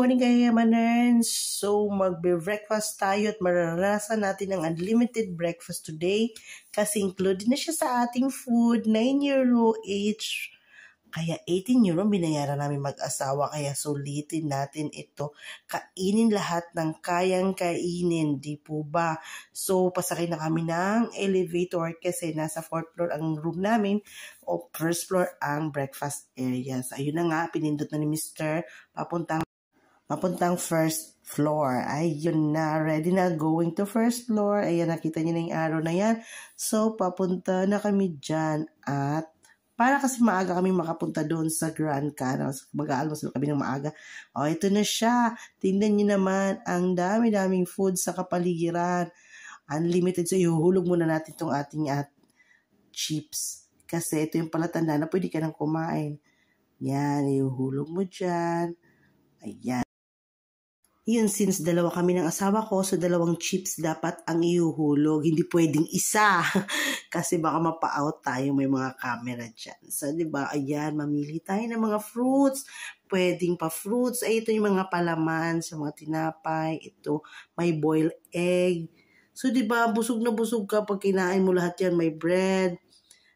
morning Kayamaners! So magbe-breakfast tayo at mararanasan natin ang unlimited breakfast today kasi included na siya sa ating food, 9 euro each. Kaya 18 euro binayaran namin mag-asawa kaya sulitin natin ito. Kainin lahat ng kayang kainin, di po ba? So pasakay na kami ng elevator kasi nasa 4th floor ang room namin o 1st floor ang breakfast areas. Ayun na nga, pinindot na ni Mr. Papuntang 1st floor. Ayun na, ready na, going to 1st floor. Ayan, nakita niyo na yung arrow na yan. So, papunta na kami dyan at para kasi maaga kami makapunta doon sa Grand Canal. Mag-aalmusal kami ng maaga. O, ito na siya. Tingnan niyo naman, ang dami-daming food sa kapaligiran. Unlimited. So, ihuhulog muna natin itong ating chips. Kasi ito yung palatanda na pwede ka nang kumain. Yan, ihuhulog mo dyan. Ayan. Yun, since dalawa kami ng asawa ko, so 2 chips dapat ang ihuhulog. Hindi pwedeng isa. Kasi baka mapa-out tayo, may mga camera dyan. So, diba, ayan, mamili tayo ng mga fruits. Pwedeng pa fruits. Ay, ito yung mga palaman sa mga tinapay. Ito, may boiled egg. So, diba, busog na busog ka pag kinain mo lahat yan. May bread.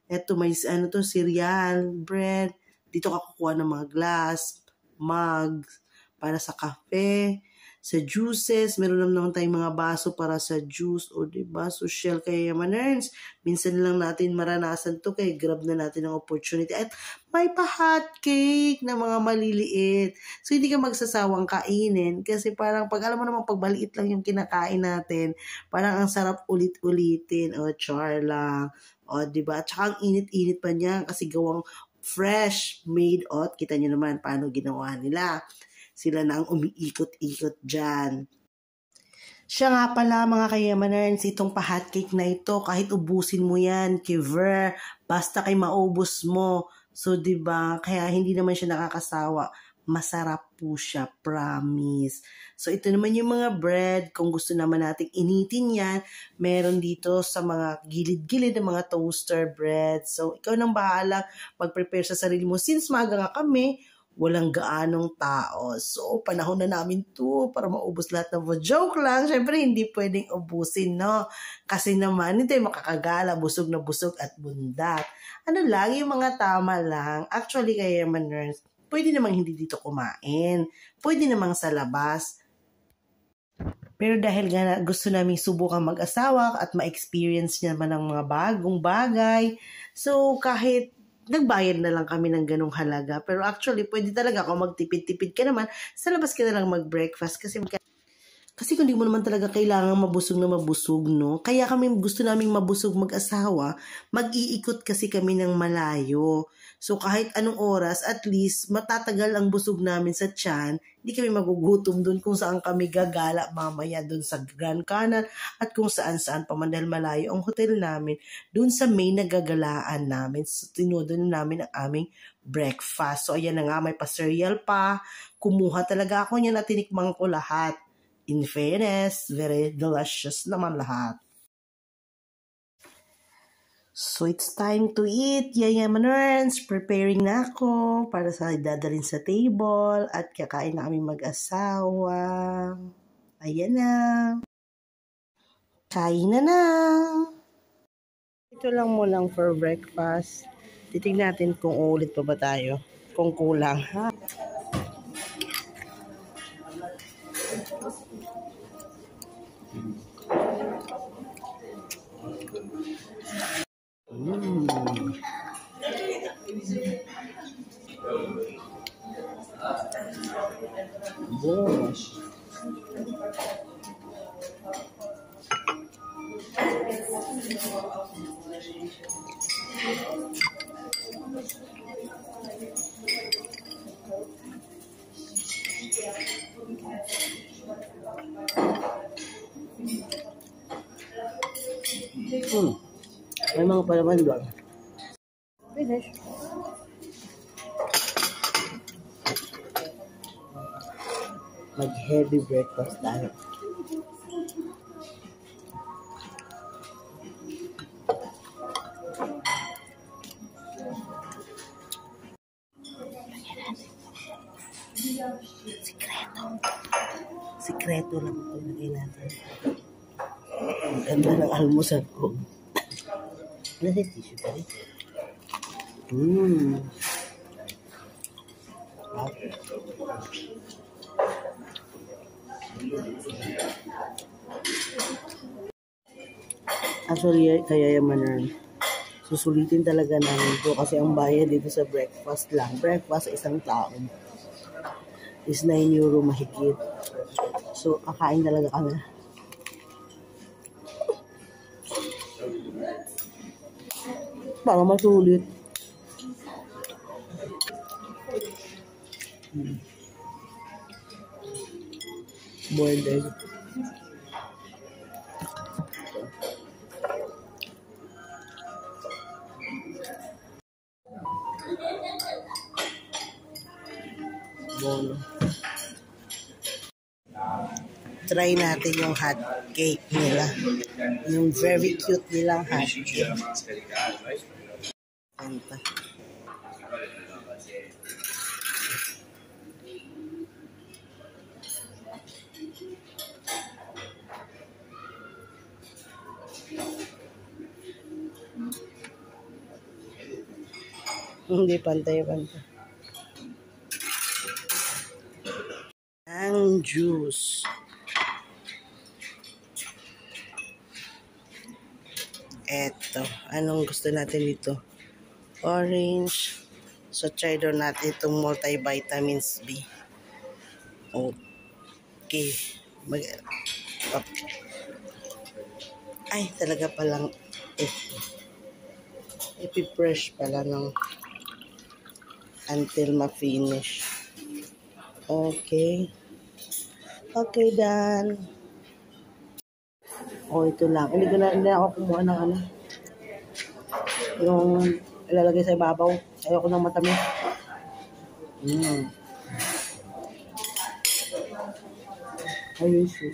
Ito, may cereal, bread. Dito ka kukuha ng mga glass, mugs, para sa kape. Sa juices, meron naman tayong mga baso para sa juice. O diba, social Kayamaners. Minsan lang natin maranasan to kaya grab na natin ang opportunity. At may pa-hot cake na mga maliliit. So, hindi ka magsasawang kainin. Kasi parang, pag alam mo naman, pagbaliit lang yung kinakain natin, parang ang sarap ulit-ulitin. O, char lang. O, diba? At saka ang init-init pa niya kasi gawang fresh made out. Kita niyo naman paano ginawa nila. Sila na ang umiikot-ikot dyan. Siya nga pala mga Kayamaners, itong pa-hot cake na ito, kahit ubusin mo yan, kiver, basta kay maubos mo. So, diba, kaya hindi naman siya nakakasawa. Masarap po siya, promise. So, ito naman yung mga bread. Kung gusto naman natin initin yan, meron dito sa mga gilid-gilid ng mga toaster bread. So, ikaw nang bahala mag-prepare sa sarili mo. Since maga nga kami, walang gaanong tao. So, panahon na namin to para maubos lahat ng food. Joke lang, syempre hindi pwedeng ubusin, no? Kasi naman, hindi makakagala, busog na busog at bundat. Ano lang, yung mga tama lang. Actually, Kayamaners, pwede namang hindi dito kumain. Pwede namang sa labas. Pero dahil nga gusto namin subukan mag-asawa at ma-experience naman ng mga bagong bagay, so kahit nagbayad na lang kami ng ganong halaga. Pero actually, pwede talaga kung magtipid-tipid ka naman, sa labas ka na lang mag-breakfast. Kasi kung di mo naman talaga kailangan mabusog na mabusog, no? Kaya kami gusto naming mabusog mag-asawa, mag-iikot kasi kami ng malayo. So kahit anong oras, at least matatagal ang busog namin sa tiyan, hindi kami magugutom dun kung saan kami gagala mamaya dun sa Grand Canal at kung saan-saan pa man dahil malayo ang hotel namin dun sa main nagagalaan namin. So tinudo na namin ang aming breakfast. So ayan na nga, may pa-cereal pa. Kumuha talaga ako niyan at tinikmang ko lahat. In fairness, very delicious naman lahat. So, it's time to eat. Yayamaners, preparing na ako para sa dadalhin sa table at kakain na kami mag-asawa. Ayan na. Kain na na. Ito lang mo lang for breakfast. Titignan natin kung ulit pa ba tayo. Kung kulang, ha? Gosh. May mga palaman doon. Finish. Mag-heavy breakfast tayo. Sikreto. Sikreto lang ito. Lagay natin. Ang ganda ng almusal ko. Ano sa tissue pa rin? Actually, kaya yaman susulitin talaga namin po kasi ang bayad dito sa breakfast lang. Breakfast sa isang tao is 9 euro mahigit. So, kakain talaga kami. Para masulit. Boiled egg. Bolo. Try natin yung hot cake nila. Yung very cute nilang hot cake. Kanta. Hindi pantay-pantay. Ang juice. Eto. Anong gusto natin dito? Orange. So, try daw natin itong multivitamins B. Okay. Okay. Ay, talaga palang ipipress pala ng until ma-finish. Okay. Okay, done. Ito lang. Hindi ako kumuha ng ano. Yung ilalagay sa ibabaw. Ayoko ng matamis. Ayun siya.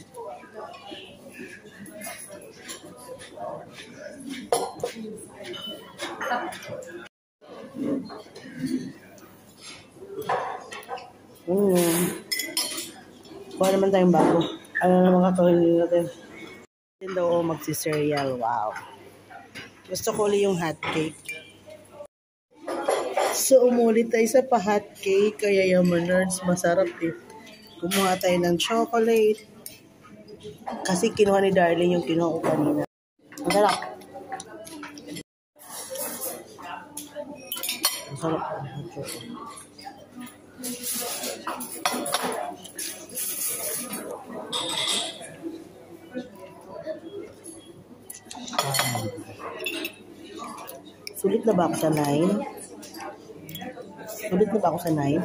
Kuha naman tayong bago. Ano naman kakawin natin? Hindi daw magsi-cereal. Wow. Gusto ko ulit yung hot cake. So, umulit tayo sa pa-hot cake. Kaya yaman nerds, masarap eh. Kumuha tayo ng chocolate. Kasi kinuha ni Darling yung kinuha ko kanina. Ang sarap. Ang sarap. Sulit na ba ako sa 9? Sulit na ba ako sa 9?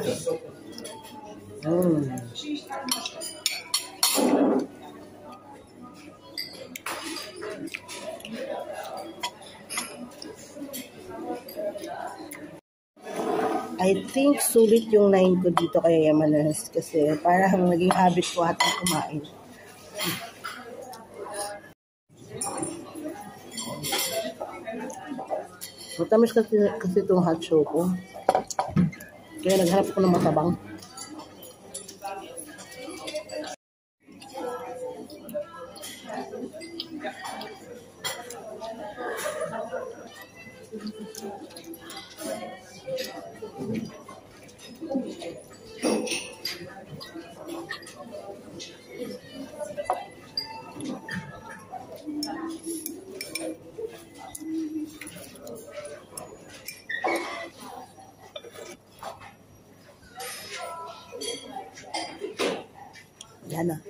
I think sulit yung 9 ko dito kaya Yamanas kasi parang naging habit ko at kumain. Matamis kasi itong hot choco. Kaya naghanap ko ng matabang. Yan na.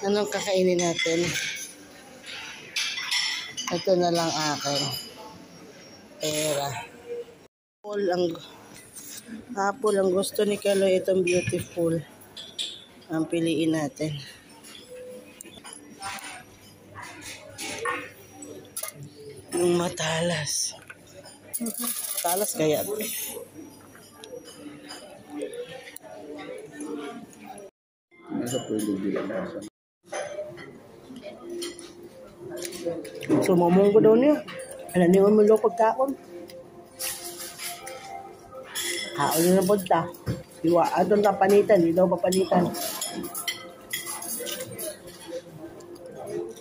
Anong kakainin natin? Ito na lang akin. Pera. Apple ang gusto ni Kaloy, itong beautiful. Ang piliin natin. Yung matalas. Talas kaya. So, mamong ko daw niya. Ano niyo mo lokod kaon? Kaon na po ta. Iwa, atong na panitan. Di daw papanitan.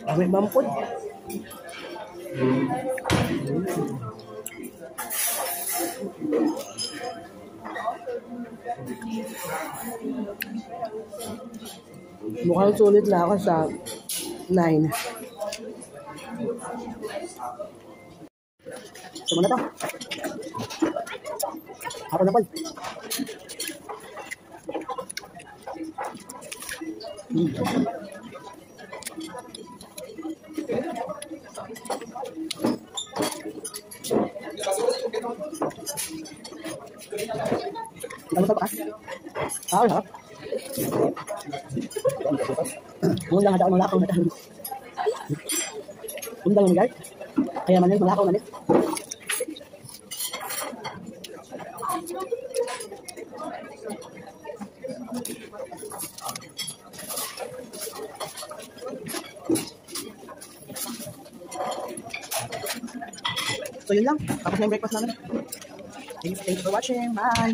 Kami mampod. Mukhang sulit na ako sa 9. So, muna to. Ako na po. Ano pa? Wala. Undang ada malakaw na tayo. Undang ni guys. Kaya man malakaw man. So yun lang. Tapos na yung breakfast namin. Thanks for watching. Bye!